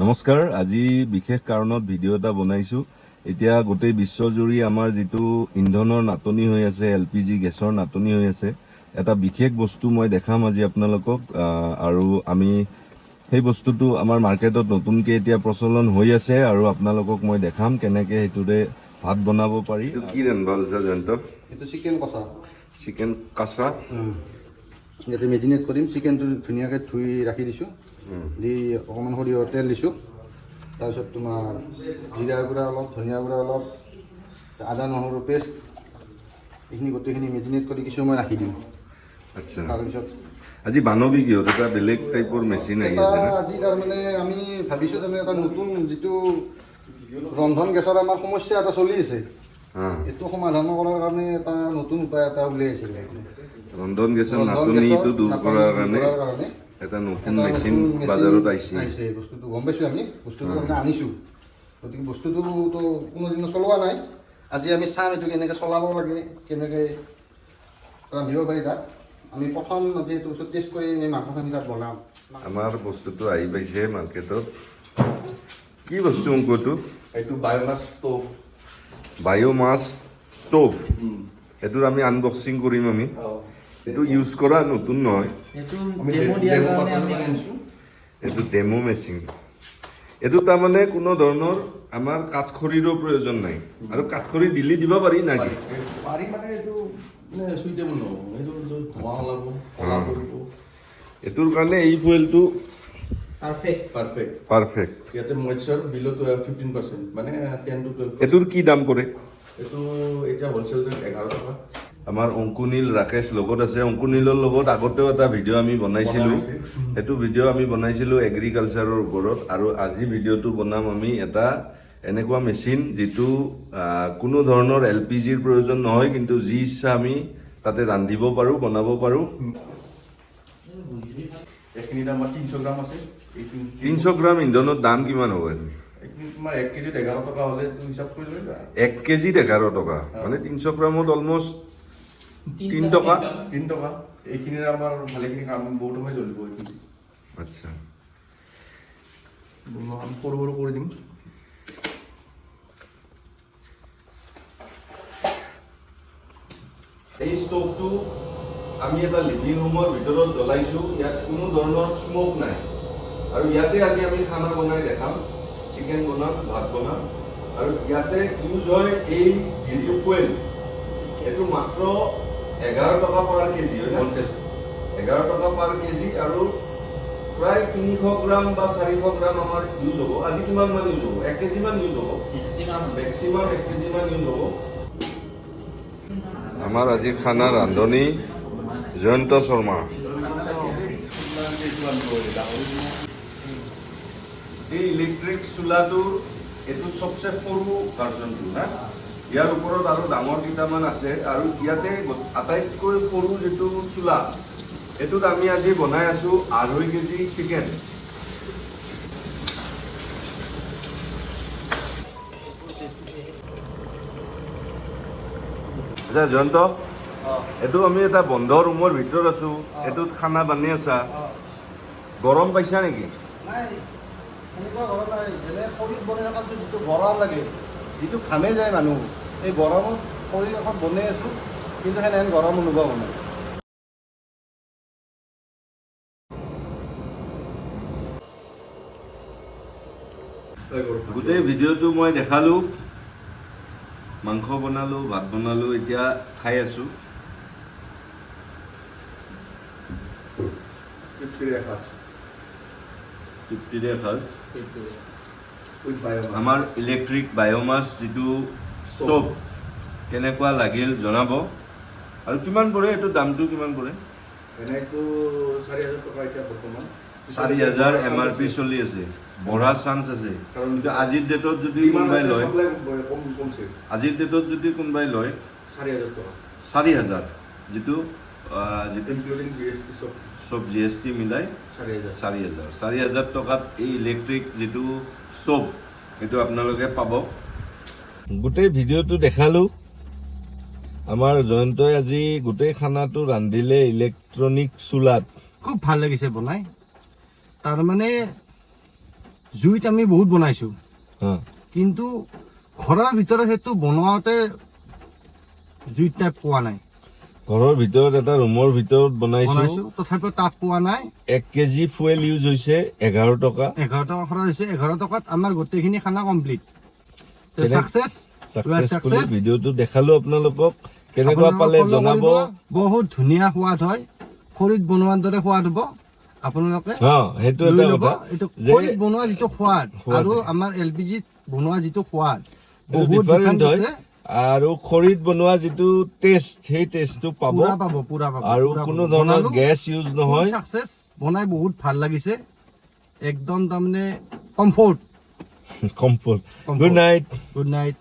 নমস্কাৰ আজি বিশেষ কাৰণত ভিডিঅ' এটা বনাইছো এতিয়া গোটেই বিশ্বজুৰি আমাৰ যেটো ইন্ধনৰ নাটনি হৈ আছে এলপিজি গেছৰ নাটনি হৈ আছে এটা বিশেষ বস্তু মই দেখাম আজি আপোনালোকক আৰু আমি সেই বস্তুটো আমাৰ মাৰ্কেটত নতুনকৈ এতিয়া প্ৰচলন হৈ আছে আৰু আপোনালোকক মই দেখাম কেনেকৈ হেতুৰে ভাত বনাব পাৰি এটো কি ৰান্ধবা আছে জয়ন্ত এটো চিকেন কষা চিকেন কাঁচা ইয়াতে মেৰিনেট কৰিম চিকেনটো ধুনীয়াকৈ ধুই ৰাখি দিছোঁ দি অকণমান সৰিয়হৰ তেল দিছোঁ তাৰপিছত তোমাৰ জিৰাৰ গুড়া অলপ ধনিয়া গুড়া অলপ আদা নহৰু পেষ্ট এইখিনি গোটেইখিনি মেৰিনেট কৰি কিছু সময় ৰাখি দিম আচ্ছা তাৰপিছত আজি বানবী কিহত এটা বেলেগ টাইপৰ মেচিন আহি আছে না আজি তাৰমানে আমি ভাবিছোঁ তাৰমানে এটা নতুন যিটো ৰন্ধন গেছৰ আমাৰ সমস্যা এটা চলি আছে এইটো সমাধান কৰাৰ কাৰণে এটা নতুন উপায় এটা উলিয়াইছিলে ৰন্ধন গেছৰ নাটনিটো দূৰ কৰাৰ কাৰণে এটা নতুন মেচিন বাজাৰত আহিছে বস্তুটো গম পাইছোঁ আমি বস্তুটো আমি আনিছোঁ গতিকে বস্তুটো তো কোনোদিনো চলোৱা নাই আজি আমি চাম এইটো কেনেকৈ চলাব লাগে কেনেকৈ ৰান্ধিব পাৰি তাত আমি প্ৰথম আজি এইটো বস্তু টেষ্ট কৰি এই মাংসখিনি তাত বনাম আমাৰ বস্তুটো আহি পাইছে মাৰ্কেটত কি বস্তু অংকটো এইটো বায়োমাছ ষ্ট'ভ বায়োমাছ ষ্ট'ভ এইটোৰ আমি আনবক্সিং কৰিম আমি এইটো ইউজ কৰা নতুন নহয় এইটো ডেমো মেচিন এইটো তাৰমানে কোনো ধৰণৰ আমাৰ কাঠখৰিৰো প্ৰয়োজন নাই আৰু কাঠখৰি দিলে দিব পাৰি নাকি পাৰি মানে এইটো সুইটেবল নহ'ব এইটো ধোঁৱা ওলাব এইটোৰ কাৰণে এই ফুৱেলটো পাৰফেক্ট ইয়াতে মইশ্চাৰ বিলো 15% মানে 10 to 12 এইটোৰ কি দাম কৰে এইটো এতিয়া হোলচেল 11 টকা আমাৰ অংকুনীল ৰাকেশ লগত আছে অংকুনীলৰ লগত আগতেও এটা ভিডিঅ' আমি বনাইছিলোঁ সেইটো ভিডিঅ' আমি বনাইছিলোঁ এগ্ৰিকালচাৰৰ ওপৰত আৰু আজি ভিডিঅ'টো বনাম আমি এটা এনেকুৱা মেচিন যিটো কোনো ধৰণৰ এলপিজিৰ প্ৰয়োজন নহয় কিন্তু যি ইচ্ছা আমি তাতে ৰান্ধিব পাৰোঁ বনাব পাৰোঁ এইখিনি আমাৰ 300 গ্ৰাম আছে 300 গ্ৰাম ইন্ধনৰ দাম কিমান হ'ব তোমাৰ 1 কেজিত 11 টকা হ'লে তুমি হিচাপ কৰি ল'বা 1 কেজিত 11 টকা মানে 300 গ্ৰামত অলমষ্ট 3 টকা এইখিনি আমাৰ ভালেখিনি কাম বহুত সময় জ্বলিব এইখিনি আচ্ছা আমি সৰু সৰু কৰি দিম এই ষ্টভটো আমি এটা লিভিং ৰুমৰ ভিতৰত জ্বলাইছোঁ ইয়াত কোনো ধৰণৰ স্মক নাই আৰু ইয়াতে আজি আমি খানা বনাই দেখাম চিকেন বনাম ভাত বনাম আৰু ইয়াতে ইউজ হয় এই যিটো ফুৱেল এইটো মাত্ৰ 11 টকা পাৰ কেজি হয় হোলচেল 11 টকা পাৰ কেজি আৰু প্ৰায় 300 গ্ৰাম বা 400 গ্ৰাম আমাৰ ইউজ হ'ব আজি কিমান মান ইউজ হ'ব 1 কেজি মান ইউজ হ'ব মেক্সিমাম 1 কেজি মান ইউজ হ'ব আমাৰ আজি খানা ৰান্ধনি জয়ন্ত শৰ্মা এই ইলেক্ট্ৰিক চুলাটোৰ এইটো চবচে সৰু ভাৰ্জনটো না ইয়াৰ ওপৰত আৰু ডাঙৰ কেইটামান আছে আৰু ইয়াতে আটাইতকৈ সৰু যিটো চুলা এইটোত আমি আজি বনাই আছোঁ 2.5 কেজি চিকেন আচ্ছা জয়ন্ত এইটো আমি এটা বন্ধ ৰুমৰ ভিতৰত আছোঁ এইটোত খানা বানি আছা গৰম পাইছা নেকি এনেকুৱা গৰম নাই যেনে খৰিত বনাই থকাটো যিটো গৰম লাগে যিটো ঘামে যায় মানুহ এই গৰমত খৰি এখন বনাই আছোঁ কিন্তু সেনেহেন গৰম অনুভৱ হোৱা নাই গোটেই ভিডিঅ'টো মই দেখালোঁ মাংস বনালোঁ ভাত বনালোঁ এতিয়া খাই আছোঁ তৃপ্তিৰে এসাঁজ আমাৰ ইলেক্ট্ৰিক বায়োমাছ যিটো ষ্টভ কেনেকুৱা লাগিল জনাব আৰু কিমান পৰে এইটো দামটো কিমান পৰে এনেইতো 4,000 টকা এতিয়া বৰ্তমান 4,000 MRP চলি আছে বঢ়া চান্স আছে কিন্তু আজিৰ ডেটত যদি কোনোবাই লয় আজিৰ ডেটত যদি কোনোবাই লয় 4,000 টকা 4,000 যিটো ইনক্লুডিং GST চব GST মিলাই 4,000 টকাত এই ইলেক্ট্ৰিক যিটো ষ্টভ এইটো আপোনালোকে পাব গোটেই ভিডিঅ'টো দেখালোঁ আমাৰ জয়ন্তই আজি গোটেই খানাটো ৰান্ধিলে ইলেক্ট্ৰনিক চুলাত খুব ভাল লাগিছে বনাই তাৰমানে জুইত আমি বহুত বনাইছোঁ হা কিন্তু ঘৰৰ ভিতৰত সেইটো বনোৱাতে জুইত টাইপ পোৱা নাই ঘৰৰ ভিতৰত এটা ৰুমৰ ভিতৰত বনাইছো তথাপিও তাপ পোৱা নাই 1 কেজি ফুয়েল ইউজ হৈছে 11 টকা 11 টকা খৰচ হৈছে 11 টকাত আমাৰ গোটেইখিনি খানা কমপ্লিট কেনে- সাকসেস সাকসেসফুলি ভিডিঅ'টো দেখালো আপোনালোকক কেনেকুৱা পালে জনাব বহুত ধুনীয়া সোৱাদ হয় খৰিত বনোৱাৰ দৰে সোৱাদ হ'ব আপোনালোকে সেইটো লৈ এটা ল'ব। কথা এইটো যে খৰিত বনোৱা যিটো সোৱাদ সোৱাদ। আৰু আমাৰ LPGত বনোৱা যিটো সোৱাদ এইটো বহুত different ডিফাৰেণ্ট হয়। আছে আৰু খৰিত বনোৱা যিটো টেষ্ট সেই টেষ্টটো পাব পুৰা পাব আৰু কোনো ধৰণৰ গেছ ইউজ নহয় সাকসেস বনাই বহুত ভাল লাগিছে একদম তাৰমানে comfort comfort good night good night